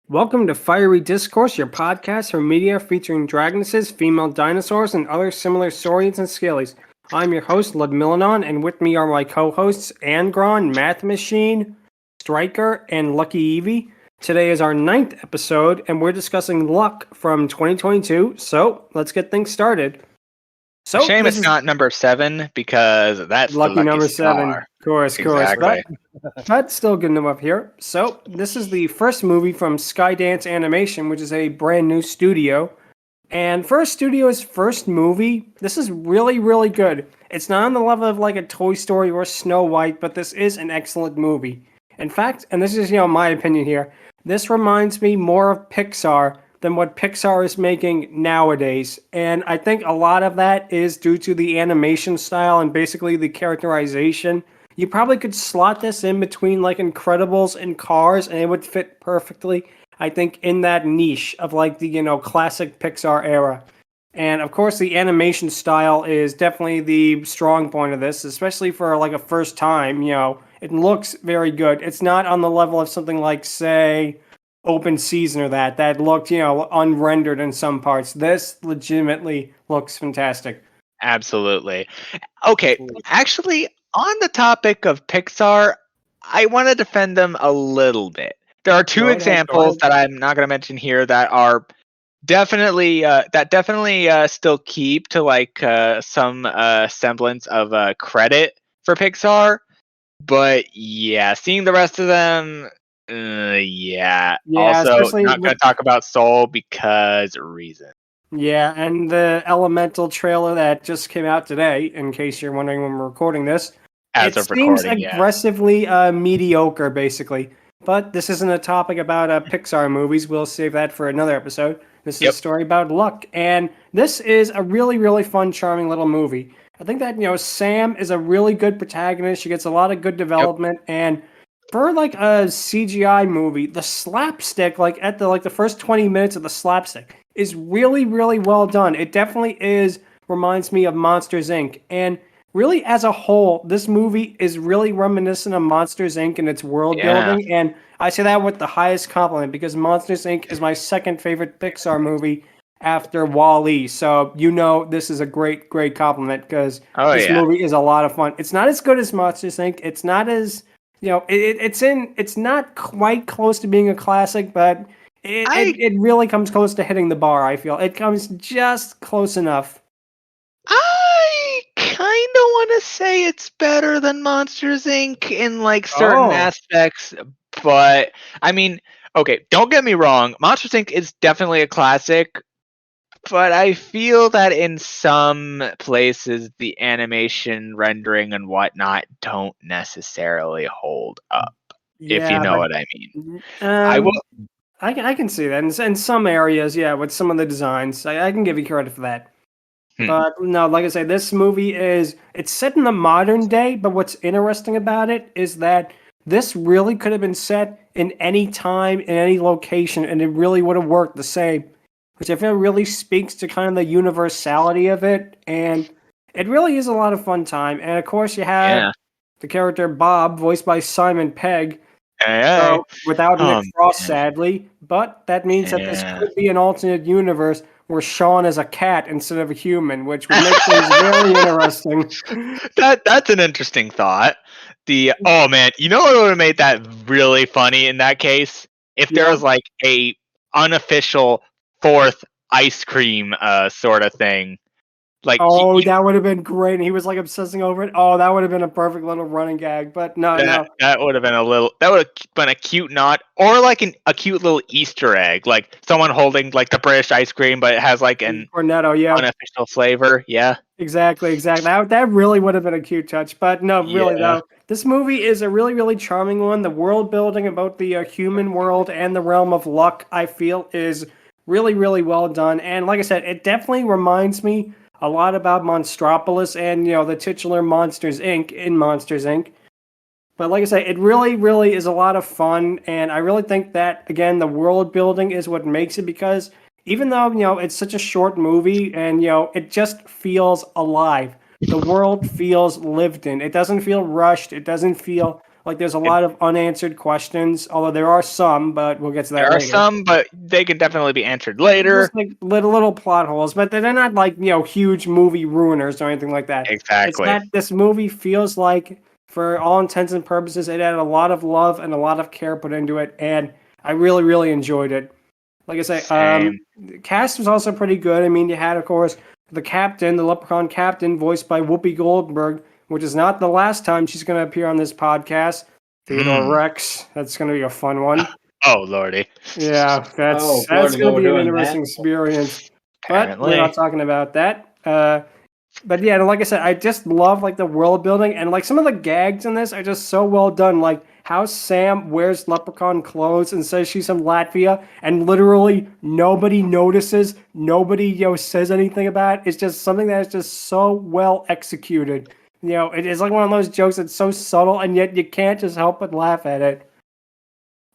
Welcome to Fiery Discourse, your podcast for media featuring dragonesses, female dinosaurs, and other similar saurians and scalies. I'm your host, Ludmillanon, and with me are my co-hosts, Angron, Mathmachine, Stryker, and LuckyEevee. Today is our 9th episode, and we're discussing Luck from 2022, so let's get things started. So shame it's not number 7 because that's lucky the number star. 7. Of course. Exactly. But still good enough here. So this is the first movie from Skydance Animation, which is a brand new studio. And for a studio's first movie, this is really, really good. It's not on the level of like a Toy Story or Snow White, but this is an excellent movie. In fact, and this is my opinion here, this reminds me more of Pixar than what Pixar is making nowadays. And I think a lot of that is due to the animation style and basically the characterization. You probably could slot this in between like Incredibles and Cars and it would fit perfectly, I think, in that niche of like the, classic Pixar era. And of course, the animation style is definitely the strong point of this, especially for like a first time, it looks very good. It's not on the level of something like, say, Open Season or that looked, unrendered in some parts. This legitimately looks fantastic. Absolutely. Okay, actually, on the topic of Pixar, I want to defend them a little bit. There are two examples that I'm not going to mention here that are definitely still keep to like some semblance of credit for Pixar. But yeah, seeing the rest of them, yeah. Also, not going to talk about Soul because reason. Yeah, and the Elemental trailer that just came out today, in case you're wondering when we're recording this, it seems aggressively mediocre, basically. But this isn't a topic about Pixar movies. We'll save that for another episode. This is a story about luck, and this is a really, really fun, charming little movie. I think that, Sam is a really good protagonist. She gets a lot of good development, and for like a CGI movie, the slapstick, like at the first 20 minutes of the slapstick, is really, really well done. It definitely reminds me of Monsters, Inc. And really, as a whole, this movie is really reminiscent of Monsters, Inc. in its world building. And I say that with the highest compliment because Monsters, Inc. is my second favorite Pixar movie after WALL-E. So, this is a great, great compliment because this movie is a lot of fun. It's not as good as Monsters, Inc. It's not as... it's not quite close to being a classic, but it really comes close to hitting the bar, I feel. It comes just close enough. I kind of want to say it's better than Monsters, Inc. in like certain aspects, but I mean, okay, don't get me wrong. Monsters, Inc. is definitely a classic, but I feel that in some places the animation rendering and whatnot don't necessarily hold up. If you know what I mean. I can see that. In some areas, with some of the designs. I can give you credit for that. But no, like I say, this movie it's set in the modern day, but what's interesting about it is that this really could have been set in any time, in any location, and it really would have worked the same. Which I feel really speaks to kind of the universality of it, and it really is a lot of fun time. And of course, you have the character Bob, voiced by Simon Pegg, without Nick Frost, sadly. But that means that this could be an alternate universe where Sean is a cat instead of a human, which would make things very interesting. That's an interesting thought. Oh man, you know what would have made that really funny in that case? If there was like a unofficial fourth ice cream sort of thing. Like that would have been great. And he was like obsessing over it. Oh, that would have been a perfect little running gag. But no. That would have been a cute nod, or like a cute little Easter egg, like someone holding like the British ice cream, but it has like an Cornetto, unofficial flavor. Yeah. Exactly. That really would have been a cute touch. But no, really though. This movie is a really, really charming one. The world building about the human world and the realm of luck, I feel, is really, really well done. And like I said, it definitely reminds me a lot about Monstropolis and, the titular Monsters, Inc. in Monsters, Inc. But like I say, it really, really is a lot of fun. And I really think that, again, the world building is what makes it, because even though, it's such a short movie and, it just feels alive. The world feels lived in. It doesn't feel rushed. It doesn't feel Like, there's a lot of unanswered questions, although there are some, but we'll get to that later. There are some, but they can definitely be answered later. Just like little plot holes, but they're not like, huge movie ruiners or anything like that. Exactly. It's that this movie feels like, for all intents and purposes, it had a lot of love and a lot of care put into it, and I really, really enjoyed it. Like I say, the cast was also pretty good. I mean, you had, of course, the captain, the Leprechaun captain, voiced by Whoopi Goldberg, which is not the last time she's going to appear on this podcast. Theodore Rex. That's going to be a fun one. Oh, lordy. Yeah, that's going to be an interesting experience. But we're not talking about that. But yeah, like I said, I just love like the world building, and like some of the gags in this are just so well done. Like how Sam wears leprechaun clothes and says she's from Latvia, and literally nobody notices, nobody says anything about it. It's just something that is just so well executed. It is like one of those jokes that's so subtle, and yet you can't just help but laugh at it.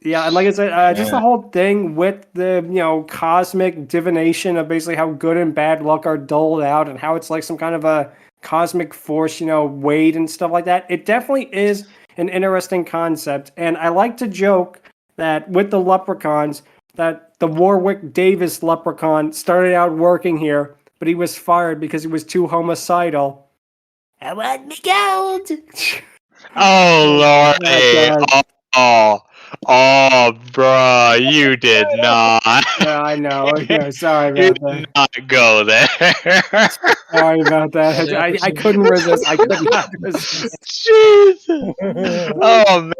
Yeah, and like I said, just the whole thing with the, cosmic divination of basically how good and bad luck are doled out and how it's like some kind of a cosmic force, weighed and stuff like that. It definitely is an interesting concept. And I like to joke that with the leprechauns, that the Warwick Davis Leprechaun started out working here, but he was fired because he was too homicidal. I want me gold! Oh, Lord. Oh, bro, you did not. Yeah, I know. Okay, sorry about that. Did not go there. Sorry about that. I couldn't resist. I could not resist. Jesus. Oh man,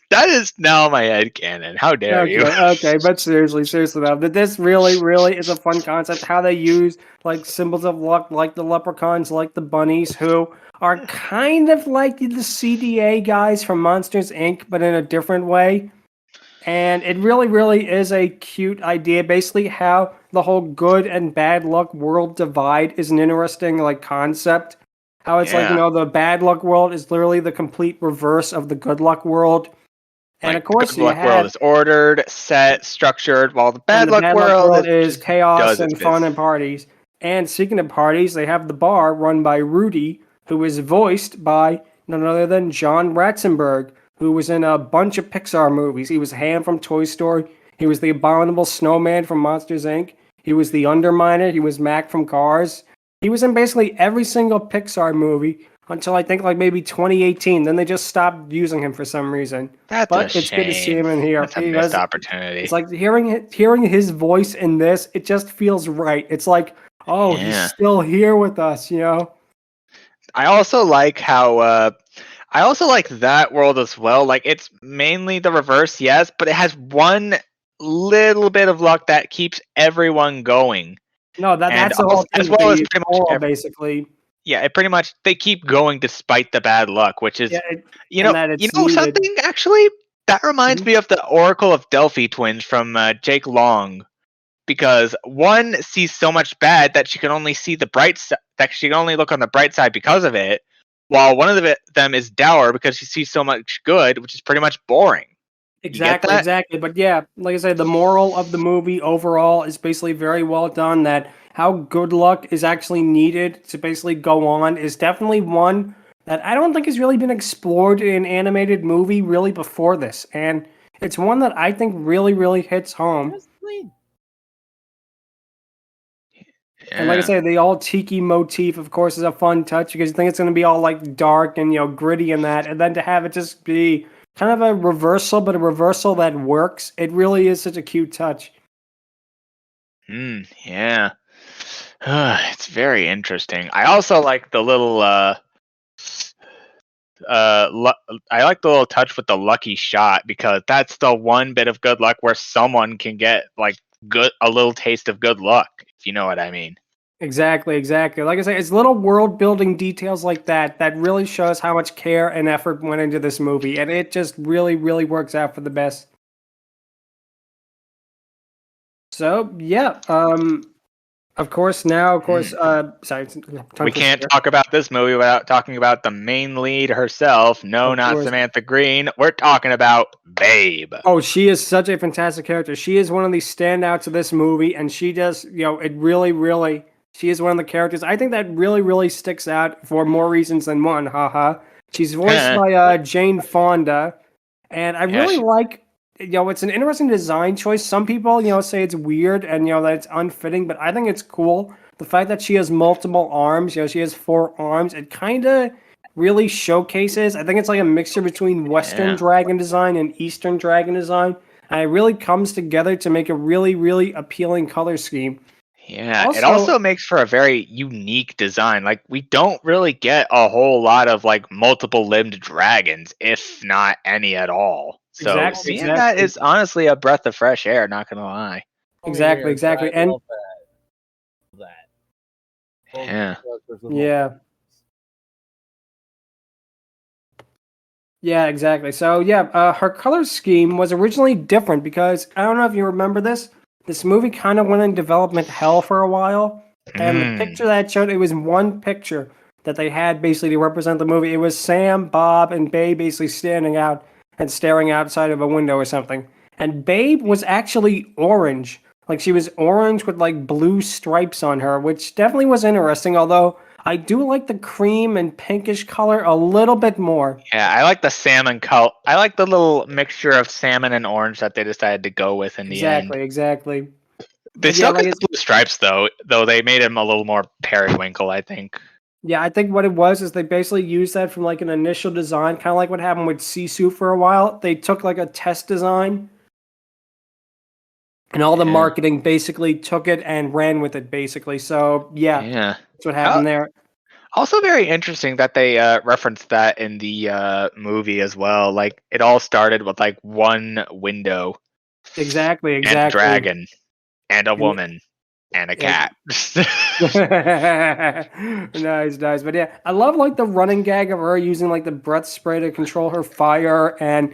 that is now my headcanon. How dare you? Okay, but seriously though, that this really, really is a fun concept. How they use like symbols of luck, like the leprechauns, like the bunnies, who are kind of like the CDA guys from Monsters Inc., but in a different way. And it really, really is a cute idea. Basically, how the whole good and bad luck world divide is an interesting like concept. How it's like, the bad luck world is literally the complete reverse of the good luck world. And of course, the good luck world is ordered, set, structured, while the bad luck world is chaos and fun and parties. And speaking of parties, they have the bar run by Rudy, who is voiced by none other than John Ratzenberg, who was in a bunch of Pixar movies. He was Ham from Toy Story. He was the Abominable Snowman from Monsters, Inc. He was the Underminer. He was Mac from Cars. He was in basically every single Pixar movie until I think like maybe 2018. Then they just stopped using him for some reason. It's good to see him in here. That's a missed opportunity. It's like hearing his voice in this. It just feels right. It's like, he's still here with us, I also like how I also like that world as well. Like it's mainly the reverse, yes, but it has one little bit of luck that keeps everyone going. No, that's the whole thing. As well as pretty much basically. Yeah, it pretty much they keep going despite the bad luck, which is something actually that reminds me of the Oracle of Delphi twins from Jake Long. Because one sees so much bad that she can only see the bright side, that she can only look on the bright side because of it, while one of them is dour because she sees so much good, which is pretty much boring. Exactly. But yeah, like I said, the moral of the movie overall is basically very well done. That how good luck is actually needed to basically go on is definitely one that I don't think has really been explored in an animated movie really before this. And it's one that I think really, really hits home. And like I said, the all tiki motif, of course, is a fun touch because you think it's going to be all like dark and gritty and that, and then to have it just be kind of a reversal, but a reversal that works. It really is such a cute touch. Yeah, it's very interesting. I also like the little I like the little touch with the lucky shot because that's the one bit of good luck where someone can get like a little taste of good luck, if you know what I mean. Exactly. Like I say, it's little world building details like that really shows how much care and effort went into this movie, and it just really, really works out for the best. So yeah, of course, sorry. We can't talk about this movie without talking about the main lead herself. No, not Samantha Green. We're talking about Babe. Oh, she is such a fantastic character. She is one of the standouts of this movie, and she does, it really, really, she is one of the characters I think that really, really sticks out for more reasons than one, haha. She's voiced by Jane Fonda, and I really like. It's an interesting design choice. Some people, say it's weird and that it's unfitting, but I think it's cool. The fact that she has multiple arms, she has 4 arms. It kind of really showcases. I think it's like a mixture between Western dragon design and Eastern dragon design, and it really comes together to make a really, really appealing color scheme. Yeah, it also makes for a very unique design. Like, we don't really get a whole lot of like multiple limbed dragons, if not any at all. So seeing that is honestly a breath of fresh air, not gonna lie. Exactly. And Yeah, exactly. So her color scheme was originally different because I don't know if you remember this. This movie kind of went in development hell for a while, and the picture that showed, it was one picture that they had basically to represent the movie. It was Sam, Bob, and Babe basically standing out and staring outside of a window or something. And Babe was actually orange. Like, she was orange with like blue stripes on her, which definitely was interesting, although I do like the cream and pinkish color a little bit more. Yeah, I like the salmon color. I like the little mixture of salmon and orange that they decided to go with in the end. Exactly. They still got the blue stripes though they made him a little more periwinkle, I think. Yeah, I think what it was is they basically used that from like an initial design, kind of like what happened with Sisu for a while. They took like a test design, and all the marketing basically took it and ran with it, basically. So that's what happened there. Also very interesting that they referenced that in the movie as well. Like, it all started with like one window. Exactly. And a dragon. And a woman. And a cat. Nice. But yeah, I love like the running gag of her using like the breath spray to control her fire. And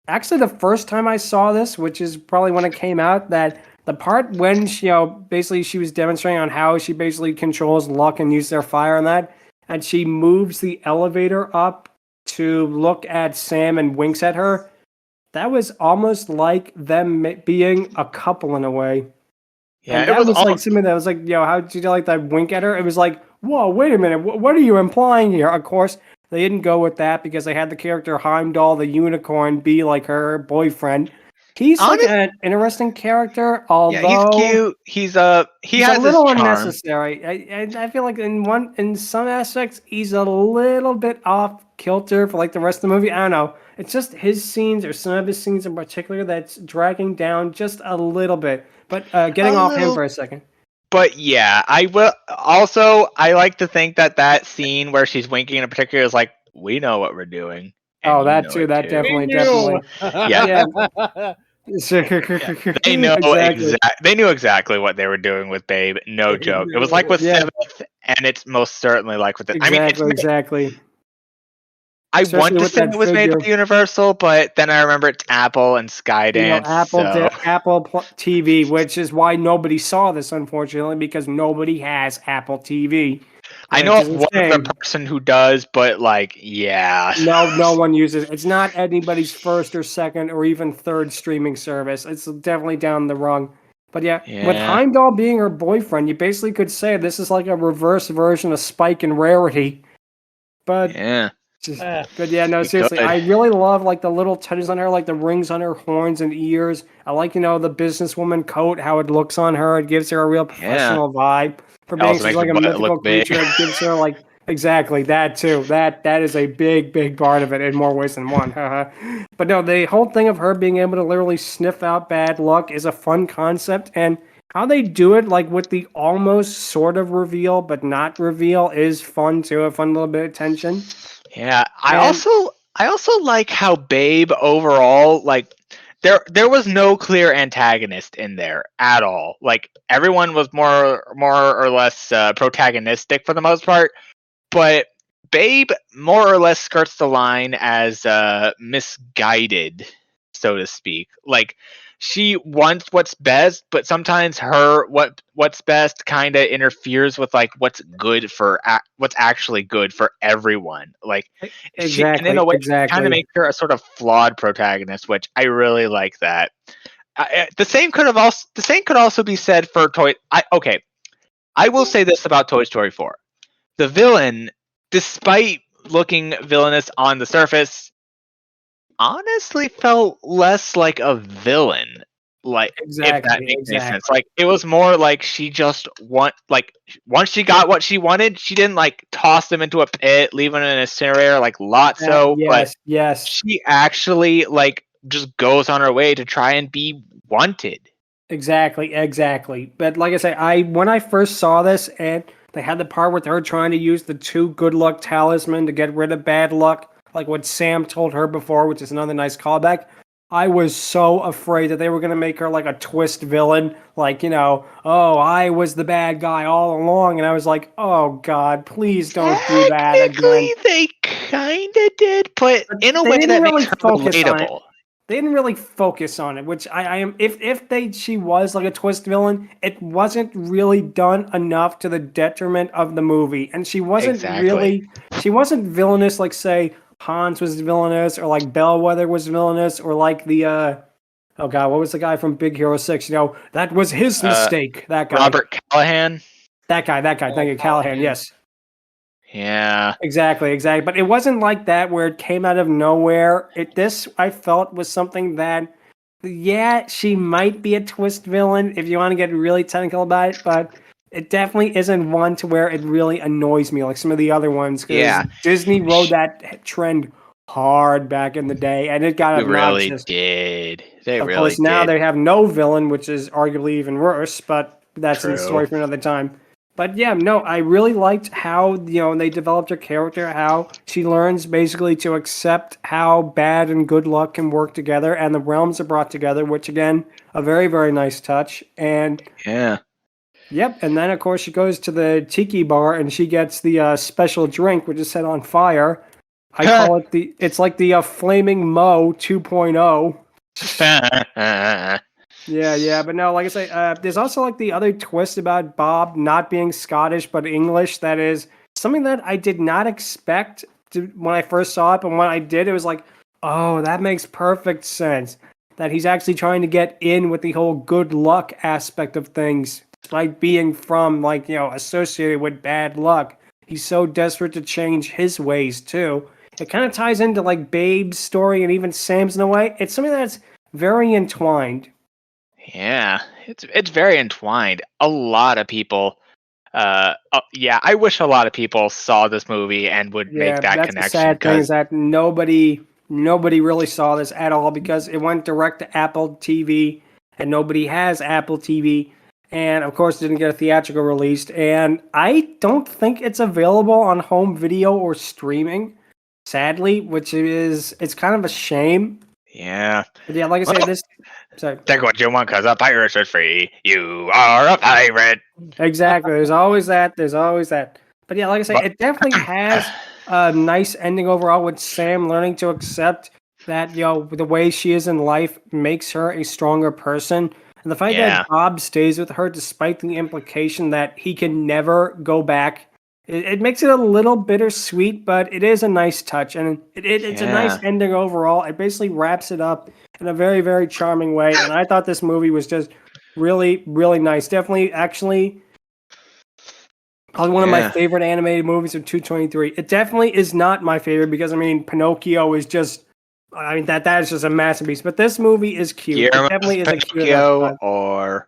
actually the first time I saw this, which is probably when it came out, that the part when she, basically she was demonstrating on how she basically controls luck and uses their fire and that, and she moves the elevator up to look at Sam and winks at her. That was almost like them being a couple in a way. Yeah, and that was like something that was like, how did you like that wink at her? It was like, whoa, wait a minute, what are you implying here? Of course, they didn't go with that because they had the character Heimdall the unicorn be like her boyfriend. He's like an interesting character, although he's cute. He's he has a little his charm. Unnecessary. I feel like in some aspects he's a little bit off kilter for like the rest of the movie. I don't know. It's just his scenes or some of his scenes in particular that's dragging down just a little bit. But getting off him for a second. But yeah, I will. Also, I like to think that scene where she's winking in particular is like, we know what we're doing. Oh, that too. That definitely. Yeah. They know they knew exactly what they were doing with Babe. No joke. It was like with Seventh, and it's most certainly like with it. Exactly. I want to say it was made by Universal, but then I remember it's Apple and Skydance. Apple TV, which is why nobody saw this, unfortunately, because nobody has Apple TV. I know of one other person who does, but like, no one uses it. It's not anybody's first or second or even third streaming service. It's definitely down the rung. But with Heimdall being her boyfriend, you basically could say this is like a reverse version of Spike and Rarity. But seriously, I really love like the little touches on her, like the rings on her horns and ears. I like the businesswoman coat, how it looks on her. It gives her a real professional vibe. For being she's like a mythical creature, it gives her like exactly that too. That is a big part of it in more ways than one. But no, the whole thing of her being able to literally sniff out bad luck is a fun concept, and how they do it, like with the almost sort of reveal but not reveal, is fun too. A fun little bit of tension. Yeah, I also like how Babe overall, like, there was no clear antagonist in there at all. Like, everyone was more or less protagonistic for the most part, but Babe more or less skirts the line as misguided, so to speak. Like, she wants what's best, but sometimes her what's best kind of interferes with like what's actually good for everyone. Like, and in a way, kind of makes her a sort of flawed protagonist, which I really like. That the same could also be said for I will say this about Toy Story 4: the villain, despite looking villainous on the surface, honestly felt less like a villain. Like, if that makes any sense. Like, it was more like she just once she got what she wanted, she didn't like toss them into a pit, leave them in an incinerator like Lotso, but she actually like just goes on her way to try and be wanted. Exactly. But like I say, when I first saw this and they had the part with her trying to use the 2 good luck talisman to get rid of bad luck, like what Sam told her before, which is another nice callback. I was so afraid that they were going to make her like a twist villain, like, oh, I was the bad guy all along, and I was like, oh God, please don't do that again. Technically, they kind of did, but in a way that makes her relatable. They didn't really focus on it, which I am. She was like a twist villain, it wasn't really done enough to the detriment of the movie, and she wasn't she wasn't villainous like say Hans was villainous, or like Bellwether was villainous, or like the oh God, what was the guy from Big Hero 6? That was his mistake. That guy, Robert Callahan. That guy. Thank you, Callahan. Yes. Yeah. Exactly. But it wasn't like that where it came out of nowhere. This I felt was something that, yeah, she might be a twist villain if you want to get really technical about it, but it definitely isn't one to where it really annoys me like some of the other ones. Yeah. Disney rode that trend hard back in the day, and it got obnoxious. It really did. Of course, now they have no villain, which is arguably even worse, but that's a story for another time. But yeah, no, I really liked how, they developed her character, how she learns basically to accept how bad and good luck can work together, and the realms are brought together, which again, a very, very nice touch. And yeah. Yep, and then of course she goes to the tiki bar and she gets the special drink, which is set on fire. I call it it's like the Flaming Mo 2.0. Yeah, but no, like I say, there's also like the other twist about Bob not being Scottish but English. That is something that I did not expect when I first saw it, but when I did, it was like, oh, that makes perfect sense. That he's actually trying to get in with the whole good luck aspect of things, despite being from associated with bad luck. He's so desperate to change his ways too. It kind of ties into like Babe's story and even Sam's in a way. It's something that's very entwined. Yeah, it's very entwined. A lot of people, I wish a lot of people saw this movie and would make that connection. The sad thing is that nobody really saw this at all because it went direct to Apple TV, and nobody has Apple TV, and of course didn't get a theatrical release. And I don't think it's available on home video or streaming, sadly, it's kind of a shame. Yeah. But yeah, like I say, Sorry. Take what you want, because a pirate is free. You are a pirate. Exactly. There's always that. But yeah, like I say, it definitely has a nice ending overall with Sam learning to accept that, the way she is in life makes her a stronger person. And the fact that Bob stays with her despite the implication that he can never go back, it makes it a little bittersweet, but it is a nice touch. And it's a nice ending overall. It basically wraps it up in a very, very charming way. And I thought this movie was just really, really nice. Definitely, actually, probably one of my favorite animated movies of 2023. It definitely is not my favorite because, Pinocchio is just, that is just a masterpiece. But this movie is cute. It definitely is a cute Pinocchio or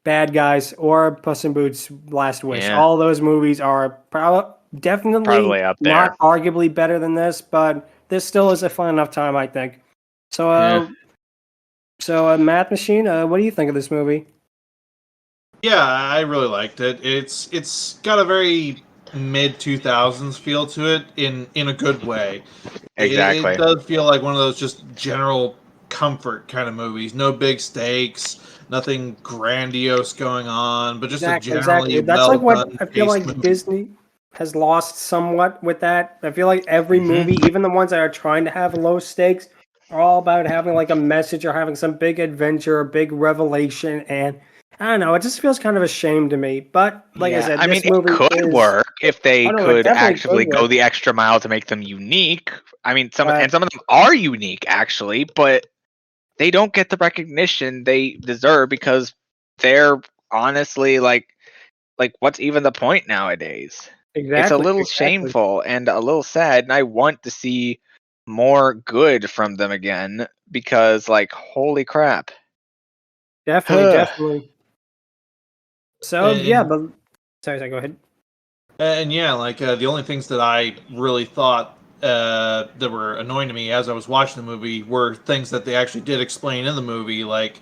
Bad Guys or Puss in Boots Last Wish. All those movies are definitely up there. Not arguably better than this, but this still is a fun enough time, I think. So, Mathmachine, what do you think of this movie? Yeah, I really liked it. It's got a very mid 2000s feel to it in a good way. Exactly. It does feel like one of those just general comfort kind of movies. No big stakes, nothing grandiose going on, but just a generally That's like what I feel like movie. Disney has lost somewhat with that. I feel like every movie, even the ones that are trying to have low stakes, are all about having like a message or having some big adventure or big revelation, and I don't know, it just feels kind of a shame to me. But like I said, this movie could work if they could actually go the extra mile to make them unique. Some of them are unique actually, but they don't get the recognition they deserve because they're honestly like what's even the point nowadays? Exactly. It's a little shameful and a little sad, and I want to see more good from them again because, like, holy crap. Definitely. So, yeah, but... Sorry, go ahead. And yeah, like the only things that I really thought that were annoying to me as I was watching the movie were things that they actually did explain in the movie. Like,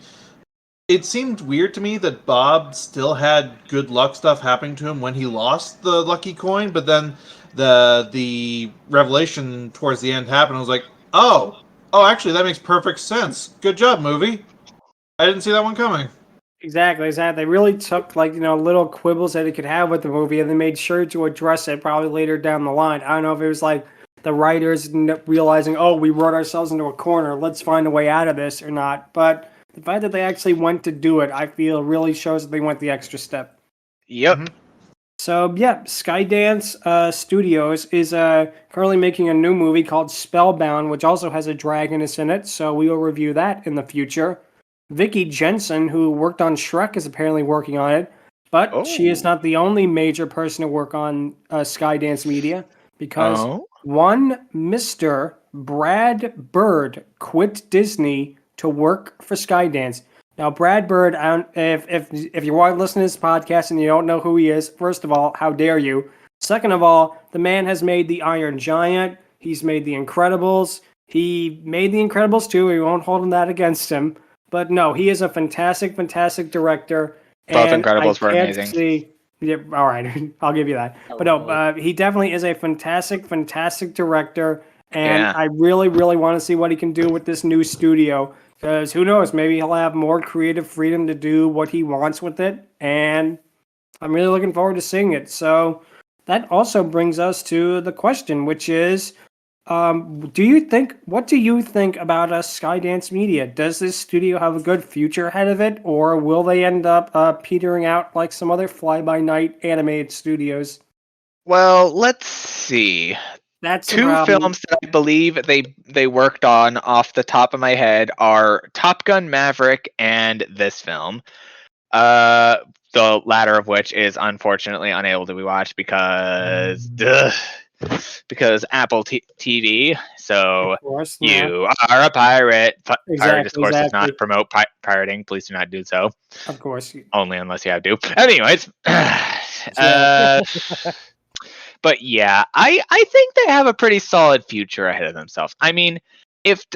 it seemed weird to me that Bob still had good luck stuff happening to him when he lost the lucky coin, but then the revelation towards the end happened. I was like, oh, actually, that makes perfect sense. Good job, movie. I didn't see that one coming. Exactly. They really took, like, little quibbles that it could have with the movie, and they made sure to address it probably later down the line. I don't know if it was like the writers realizing, oh, we wrote ourselves into a corner, let's find a way out of this, or not. But the fact that they actually went to do it, I feel, really shows that they went the extra step. Yep. Mm-hmm. So, yeah, Skydance Studios is currently making a new movie called Spellbound, which also has a dragoness in it, so we will review that in the future. Vicky Jensen, who worked on Shrek, is apparently working on it, but she is not the only major person to work on Skydance Media, because one Mr. Brad Bird quit Disney to work for Skydance. Now, Brad Bird, if you want to listen to this podcast and you don't know who he is, first of all, how dare you? Second of all, the man has made The Iron Giant. He's made The Incredibles. He made The Incredibles too. We won't hold that against him. But no, he is a fantastic director. Both Incredibles were amazing. Yeah, all right, I'll give you that. But no, he definitely is a fantastic director. And I really want to see what he can do with this new studio. Because who knows, maybe he'll have more creative freedom to do what he wants with it. And I'm really looking forward to seeing it. So that also brings us to the question, which is, what do you think about Skydance Media? Does this studio have a good future ahead of it, or will they end up petering out like some other fly-by-night animated studios? Well, let's see. That's two films that I believe they worked on off the top of my head are Top Gun Maverick and this film. The latter of which is unfortunately unable to be watched because Apple TV. So you are a pirate. Fiery Discourse does not promote pirating. Please do not do so. Of course. Only unless you have to. Anyways. But yeah, I think they have a pretty solid future ahead of themselves. I mean, if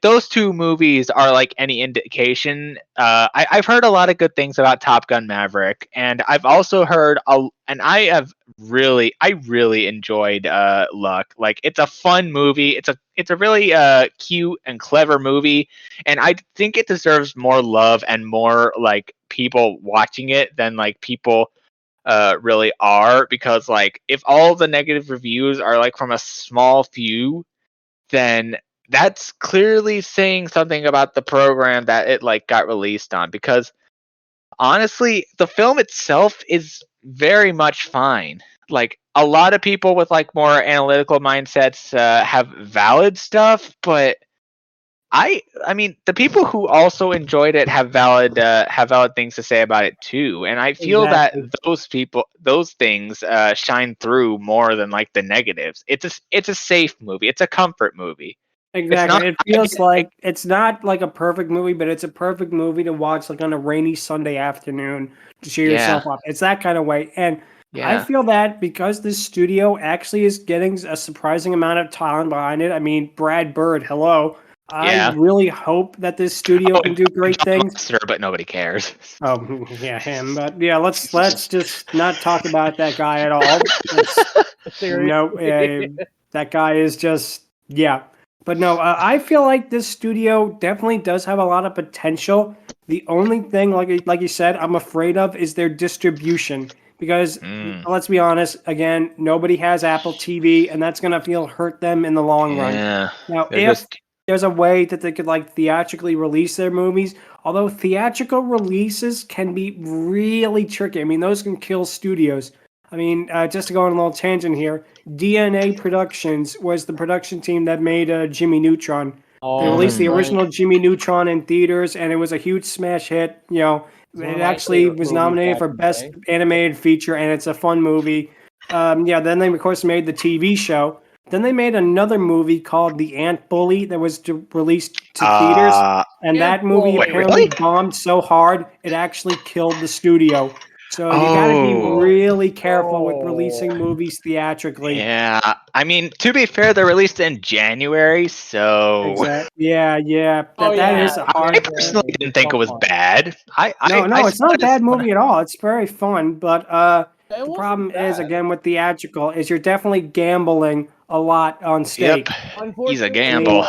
those two movies are like any indication, I've heard a lot of good things about Top Gun Maverick, and I've also heard and I really enjoyed Luck. Like, it's a fun movie. It's a really cute and clever movie, and I think it deserves more love and more like people watching it than like people really are, because like if all the negative reviews are like from a small few, then that's clearly saying something about the program that it like got released on, because honestly the film itself is very much fine. Like, a lot of people with like more analytical mindsets have valid stuff, but I mean, the people who also enjoyed it have valid things to say about it too, and I feel that those things shine through more than like the negatives. It's a safe movie. It's a comfort movie. Exactly. It feels like it's not like a perfect movie, but it's a perfect movie to watch like on a rainy Sunday afternoon to cheer yourself up. It's that kind of way, and I feel that because this studio actually is getting a surprising amount of talent behind it. I mean, Brad Bird, hello. I really hope that this studio can do great things. But nobody cares. Oh, yeah, him. But yeah, let's just not talk about that guy at all. That guy is just But no, I feel like this studio definitely does have a lot of potential. The only thing, like you said, I'm afraid of is their distribution. Because let's be honest, again, nobody has Apple TV, and that's gonna hurt them in the long run. Now, if there's a way that they could like theatrically release their movies, although theatrical releases can be really tricky. I mean, those can kill studios. I mean, just to go on a little tangent here, DNA Productions was the production team that made Jimmy Neutron. They released the original Jimmy Neutron in theaters, and it was a huge smash hit. You know, it actually was nominated for Best Animated Feature, and it's a fun movie. then they, of course, made the TV show. Then they made another movie called The Ant Bully that was released to theaters. And that movie apparently bombed so hard, it actually killed the studio. So you got to be really careful with releasing movies theatrically. Yeah, I mean, to be fair, they're released in January, so exactly. Yeah. That is a hard. I personally didn't think it was bad. No, it's not a bad movie at all. It's very fun, but the problem is, again, with theatrical, is you're definitely gambling a lot on stake. Yep, he's a gamble.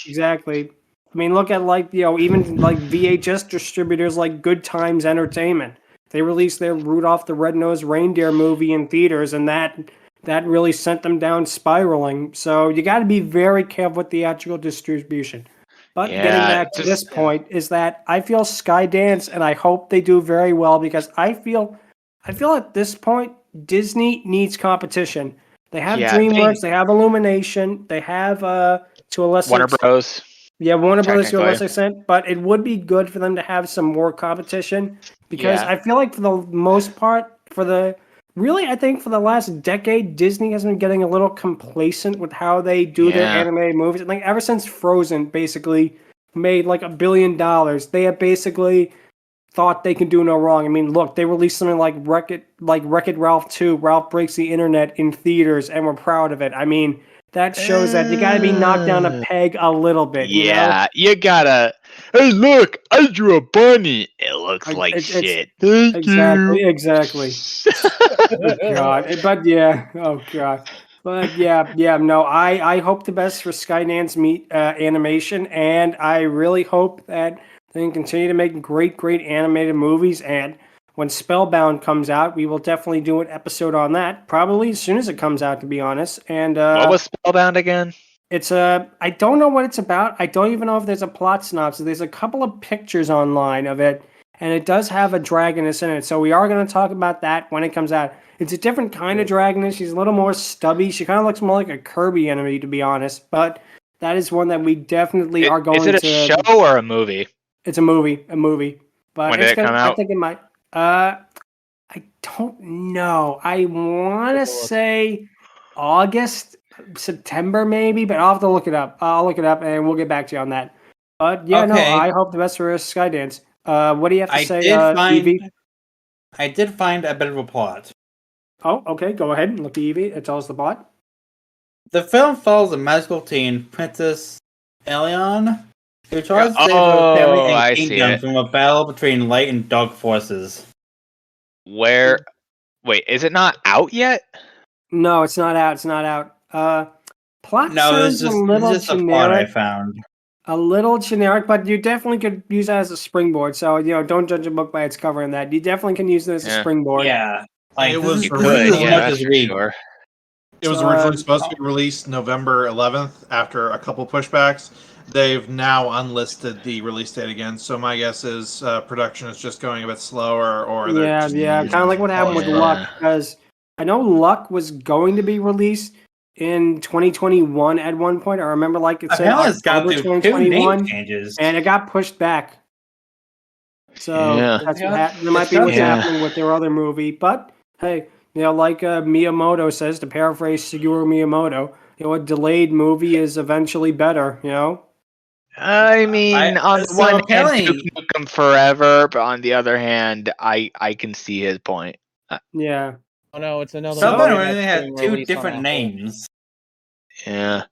Exactly. I mean, look at even like VHS distributors like Good Times Entertainment. They released their Rudolph the Red-Nosed Reindeer movie in theaters, and that really sent them down spiraling. So you got to be very careful with theatrical distribution. But getting back to this point is that I feel Skydance, and I hope they do very well, because I feel at this point Disney needs competition. They have DreamWorks, they have Illumination, they have to a lesser Warner Bros. Yeah, Warner Brothers to a lesser extent, but it would be good for them to have some more competition, because I feel like for the most part, I think for the last decade, Disney has been getting a little complacent with how they do their animated movies. Like ever since Frozen basically made like $1 billion, they have basically thought they can do no wrong. I mean, look, they released something like Wreck-It Ralph 2, Ralph Breaks the Internet in theaters, and we're proud of it. I mean, that shows that you gotta be knocked down a peg a little bit. You gotta. Hey, look! I drew a bunny. It looks like shit. Exactly. Oh, God. But no. I hope the best for Skydance Animation, and I really hope that they can continue to make great animated movies. And when Spellbound comes out, we will definitely do an episode on that. Probably as soon as it comes out, to be honest. And what was Spellbound again? It's I don't know what it's about. I don't even know if there's a plot synopsis. There's a couple of pictures online of it, and it does have a dragoness in it. So we are going to talk about that when it comes out. It's a different kind of dragoness. She's a little more stubby. She kind of looks more like a Kirby enemy, to be honest. But that is one that we definitely are going to... Is it a show or a movie? It's a movie. But when did it come out? I think it might... I don't know. I want to say August, September maybe, but I'll have to look it up. I'll look it up and we'll get back to you on that. But I hope the best for Skydance. What do you have to say, Evie? I did find a bit of a plot. Oh, okay. Go ahead, LuckyEevee, and tell us the plot. The film follows a magical teen, Princess Elion, who tries to save her family and kingdom from a battle between light and dark forces. Wait, is it not out yet? No, it's not out. Plot sounds a little generic. Plot I found. A little generic, but you definitely could use that as a springboard. So, don't judge a book by its cover in that. You definitely can use this as a springboard. Yeah. It was originally supposed to be released November 11th after a couple pushbacks. They've now unlisted the release date again, so my guess is production is just going a bit slower. Or kind of like what happened with Luck, because I know Luck was going to be released in 2021 at one point. I remember it said October 2021, and it got pushed back. So that's what happened. There might be what's happening with their other movie, but hey, like Miyamoto says, to paraphrase Shigeru Miyamoto, a delayed movie is eventually better. I mean, on the one hand, Duke Nukem Forever, but on the other hand, I can see his point. Yeah. Oh no, it's another. Someone only had two different names. Yeah.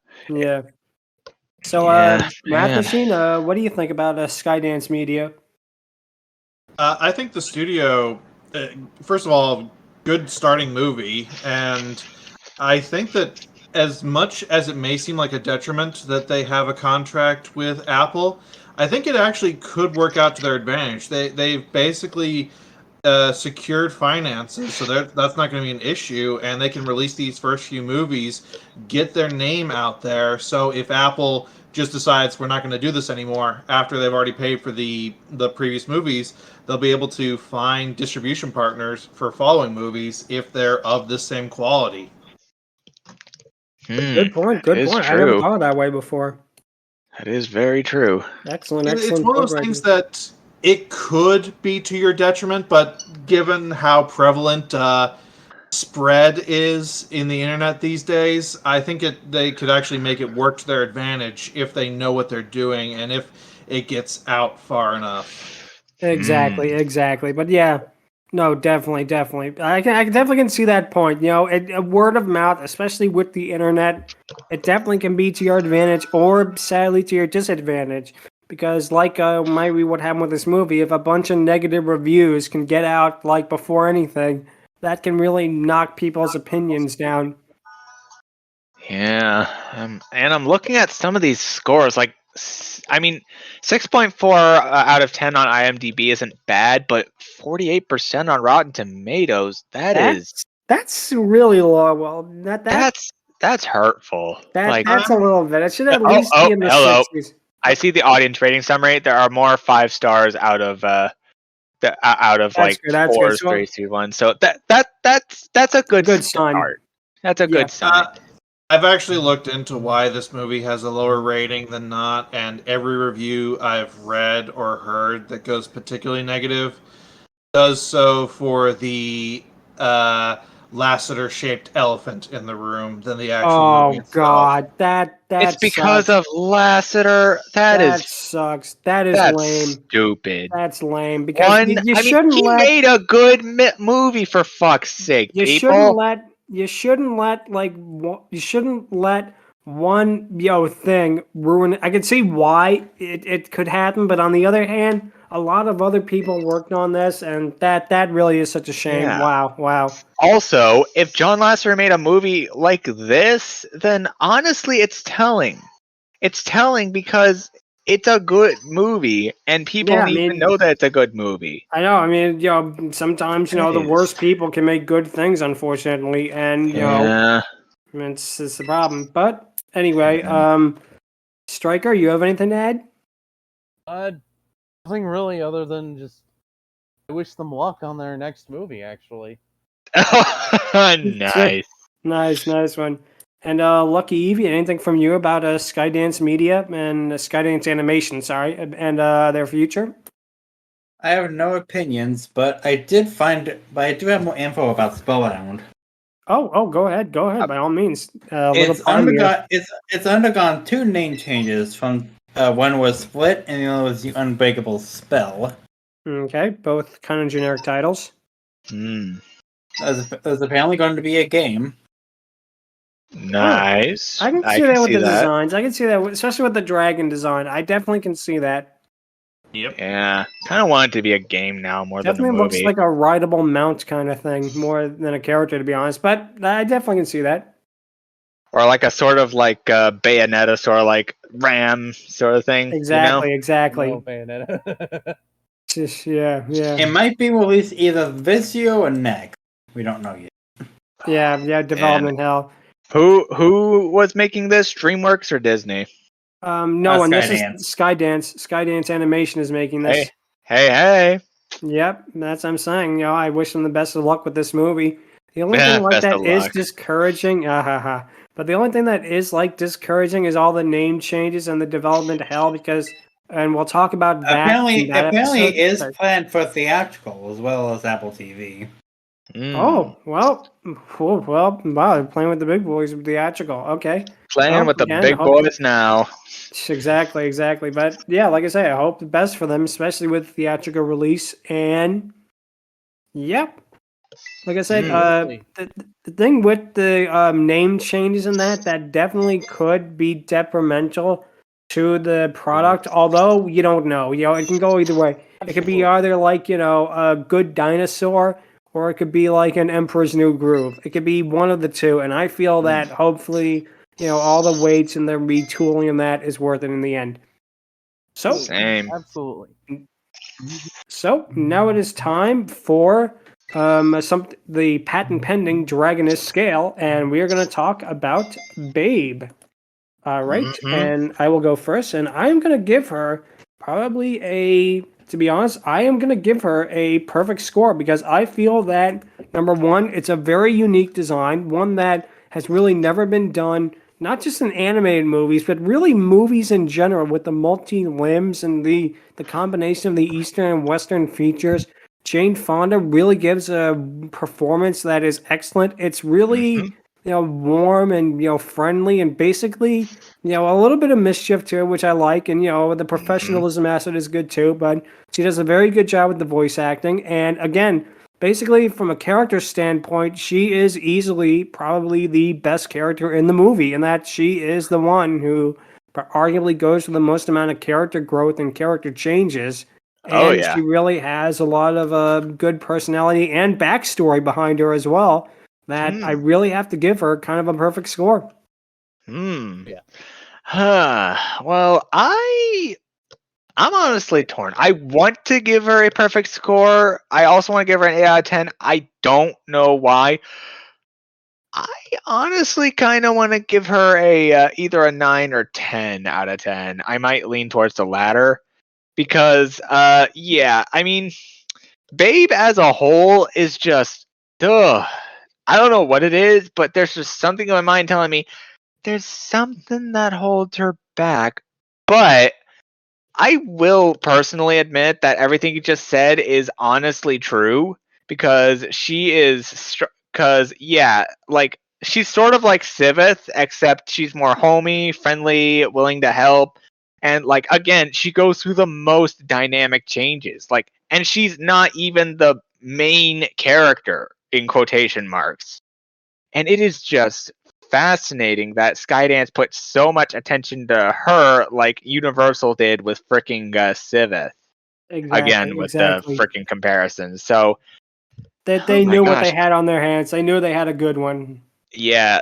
So, Mathmachine, what do you think about Skydance Media? I think the studio, first of all, good starting movie, and I think that as much as it may seem like a detriment that they have a contract with Apple, I think it actually could work out to their advantage. They've basically secured finances, so that's not going to be an issue, and they can release these first few movies, get their name out there. So if Apple just decides we're not going to do this anymore after they've already paid for the previous movies, they'll be able to find distribution partners for following movies if they're of the same quality. Good point. I never thought of that way before. That is very true. Excellent. It's one of those things that it could be to your detriment, but given how prevalent spread is in the internet these days, I think they could actually make it work to their advantage if they know what they're doing and if it gets out far enough. Exactly. But yeah, no, definitely. I definitely can see that point. You know, a word of mouth, especially with the internet, it definitely can be to your advantage or sadly to your disadvantage. Because like maybe what happened with this movie, if a bunch of negative reviews can get out like before anything, that can really knock people's opinions down. Yeah, and I'm looking at some of these scores. Like, I mean, 6.4 out of 10 on IMDb isn't bad, but 48% on Rotten Tomatoes. That's really low. Well, that's hurtful. That's a little bit. It should at least be in the 60s. I see the audience rating summary. There are more 5 stars out of like 4s, 3s, 2, 1. So that's a good sign. Start. That's a good sign. I've actually looked into why this movie has a lower rating than not, and every review I've read or heard that goes particularly negative does so for the Lassiter-shaped elephant in the room than the actual movie itself. God, that it's because of Lassiter. That sucks. That's lame. Stupid. That's lame because he made a good movie, for fuck's sake. You shouldn't let one thing ruin it. I can see why it could happen, but on the other hand, a lot of other people worked on this, and that really is such a shame. Yeah. Wow. Also, if John Lasseter made a movie like this, then honestly, it's telling. It's telling because it's a good movie, and people need to know that it's a good movie. I know. I mean, sometimes the worst people can make good things, unfortunately, and it's the problem. But anyway, Stryker, you have anything to add? Nothing really, other than just I wish them luck on their next movie. Actually, nice one. And LuckyEevee, anything from you about Skydance Media and Skydance Animation? Sorry, and their future. I have no opinions, but I do have more info about Spellbound. Oh, go ahead, by all means. It's undergone 2 name changes. From one was Split, and the other was The Unbreakable Spell. Okay, both kind of generic titles. There's apparently going to be a game. Nice. I can see that with the designs. I can see that, especially with the dragon design. I definitely can see that. Yep. Yeah. Kind of want it to be a game now more than a movie. Definitely looks like a rideable mount kind of thing, more than a character, to be honest. But I definitely can see that. Or like a sort of like Bayonetta, sort of like Ram sort of thing. Exactly. No, Bayonetta. Yeah. It might be released either this year or next. We don't know yet. Yeah, development hell. Who was making this? DreamWorks or Disney? No one. This is Skydance. Skydance Animation is making this. Hey. Yep, that's what I'm saying. I wish them the best of luck with this movie. The only thing like that is discouraging. But the only thing that is like discouraging is all the name changes and the development hell because. And we'll talk about that. Apparently, it is planned for theatrical as well as Apple TV. Oh wow! They're playing with the big boys with theatrical. Okay, playing with the big boys now. Exactly. But yeah, like I say, I hope the best for them, especially with theatrical release. And yep, like I said, the thing with the name changes and that definitely could be detrimental to the product, although you don't know. It can go either way. It could be either like, a good dinosaur, or it could be like an Emperor's New Groove. It could be one of the two, and I feel that hopefully, all the weights and the retooling and that is worth it in the end. So, same. Absolutely. So, now it is time for the patent pending Dragoness Scale, and we are going to talk about Babe. Right, and I will go first, and I am going to give her to be honest, I am going to give her a perfect score because I feel that, number one, it's a very unique design, one that has really never been done, not just in animated movies, but really movies in general with the multi-limbs and the combination of the Eastern and Western features. Jane Fonda really gives a performance that is excellent. It's really, warm and, friendly and basically, a little bit of mischief to it, which I like. And, the professionalism aspect is good too. But she does a very good job with the voice acting. And again, basically from a character standpoint, she is easily probably the best character in the movie, and that she is the one who arguably goes through the most amount of character growth and character changes. And she really has a lot of good personality and backstory behind her as well, that I really have to give her kind of a perfect score. Yeah. Well, I'm honestly torn. I want to give her a perfect score. I also want to give her an 8 out of 10. I don't know why. I honestly kind of want to give her a either a 9 or 10 out of 10. I might lean towards the latter. Because, I mean, Babe as a whole is just, I don't know what it is, but there's just something in my mind telling me there's something that holds her back. But I will personally admit that everything you just said is honestly true, because she is, she's sort of like Siveth, except she's more homey, friendly, willing to help. And again, she goes through the most dynamic changes. And she's not even the main character in quotation marks. And it is just fascinating that Skydance put so much attention to her, like Universal did with freaking Siveth. Again, with the freaking comparisons. So that they knew what they had on their hands. They knew they had a good one. Yeah.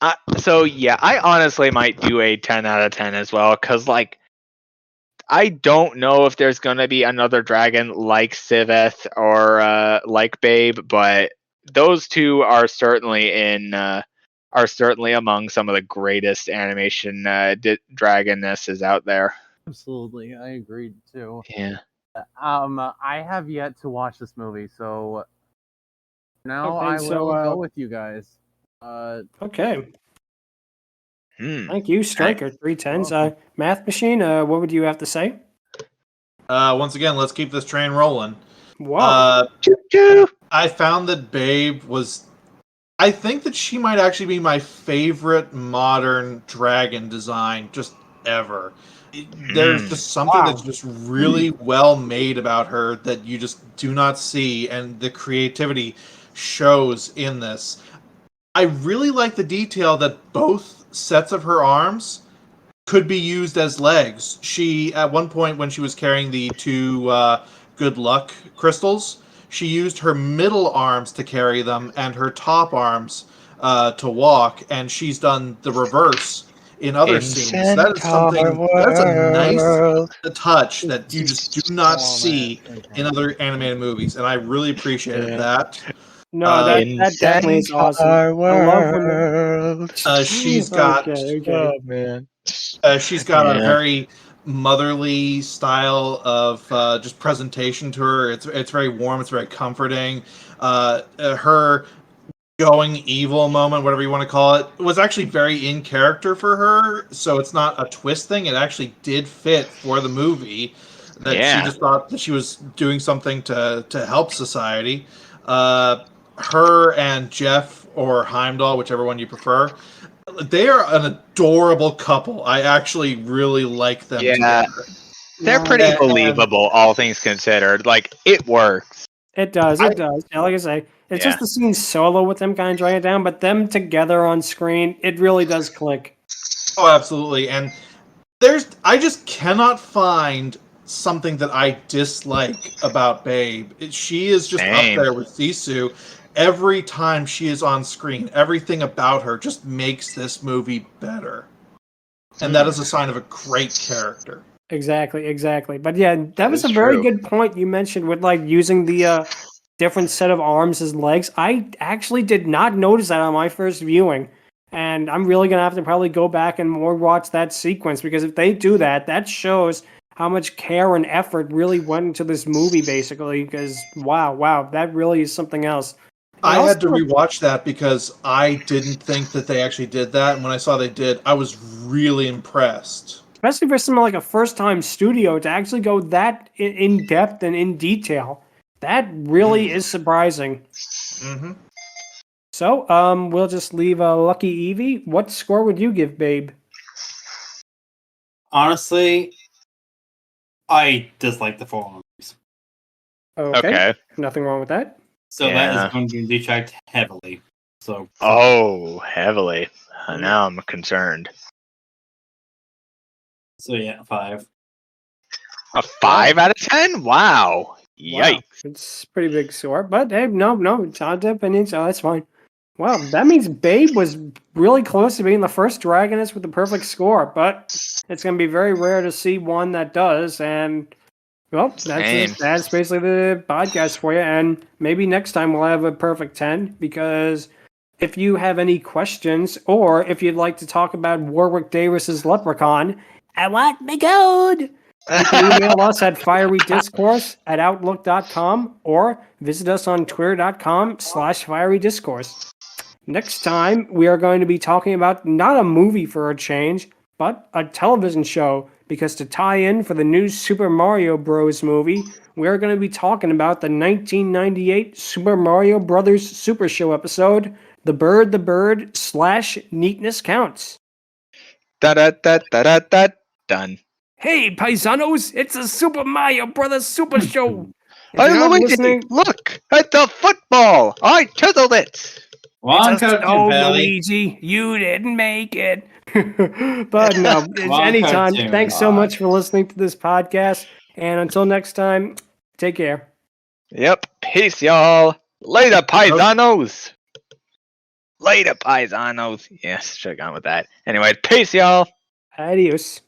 I honestly might do a 10 out of 10 as well, because I don't know if there's gonna be another dragon like Siveth or like Babe, but those two are certainly among some of the greatest animation dragonesses out there. Absolutely, I agreed too. Yeah. I have yet to watch this movie, so now I will go with you guys. Okay. Thank you, Stryker. 310s. Mathmachine, what would you have to say? Once again, let's keep this train rolling. Wow. I found that Babe was... I think that she might actually be my favorite modern dragon design just ever. There's just something that's just really well made about her that you just do not see, and the creativity shows in this. I really like the detail that both sets of her arms could be used as legs. She, at one point when she was carrying the two good luck crystals, she used her middle arms to carry them and her top arms to walk, and she's done the reverse in other scenes. That is something, that's a nice touch that you just do not see in other animated movies, and I really appreciated that. No, that definitely is awesome. I love when she's got she's got a very motherly style of just presentation to her. It's very warm. It's very comforting. Her going evil moment, whatever you want to call it, was actually very in character for her. So it's not a twist thing. It actually did fit for the movie. That she just thought that she was doing something to help society. Her and Jeff or Heimdall, whichever one you prefer, they are an adorable couple. I actually really like them together. They're pretty believable, all things considered. It works. It does. Yeah, like I say, it's just the scene solo with them kind of drawing it down, but them together on screen, it really does click. Oh, absolutely. And I just cannot find something that I dislike about Babe. She is just up there with Sisu. Every time she is on screen, everything about her just makes this movie better. And that is a sign of a great character. Exactly. But yeah, that was a very good point you mentioned with using the different set of arms as legs. I actually did not notice that on my first viewing. And I'm really going to have to probably go back and more watch that sequence, because if they do that, that shows how much care and effort really went into this movie, basically, because wow, that really is something else. I had to rewatch that because I didn't think that they actually did that, and when I saw they did, I was really impressed. Especially for something like a first-time studio to actually go that in depth and in detail. That really is surprising. Mm-hmm. So, we'll just leave LuckyEevee. What score would you give, babe? Honestly, I dislike the 4 movies. Okay. Nothing wrong with that. So that is going to detract heavily. So. Heavily. Now I'm concerned. So yeah, 5. A 5 out of 10? Wow. Yikes. Wow. It's a pretty big score. But hey, no, it's on opinion, so that's fine. Wow, that means Babe was really close to being the first Dragoness with the perfect score, but it's going to be very rare to see one that does, and, well, that's basically the podcast for you, and maybe next time we'll have a perfect 10, because if you have any questions, or if you'd like to talk about Warwick Davis' Leprechaun, I want the code! You can email us at fierydiscourse@outlook.com, or visit us on twitter.com/fierydiscourse. Next time, we are going to be talking about not a movie for a change, but a television show, because to tie in for the new Super Mario Bros. Movie, we are going to be talking about the 1998 Super Mario Brothers Super Show episode, The Bird / Neatness Counts. Done. Hey, paisanos, it's a Super Mario Brothers Super Show. Hey, Luigi, look at the football. I chiseled it. Luigi, you didn't make it. But no, anytime. Thanks so much for listening to this podcast. And until next time, take care. Yep. Peace, y'all. Later, paisanos. Later, paisanos. Yes, should have gone with that. Anyway, peace, y'all. Adios.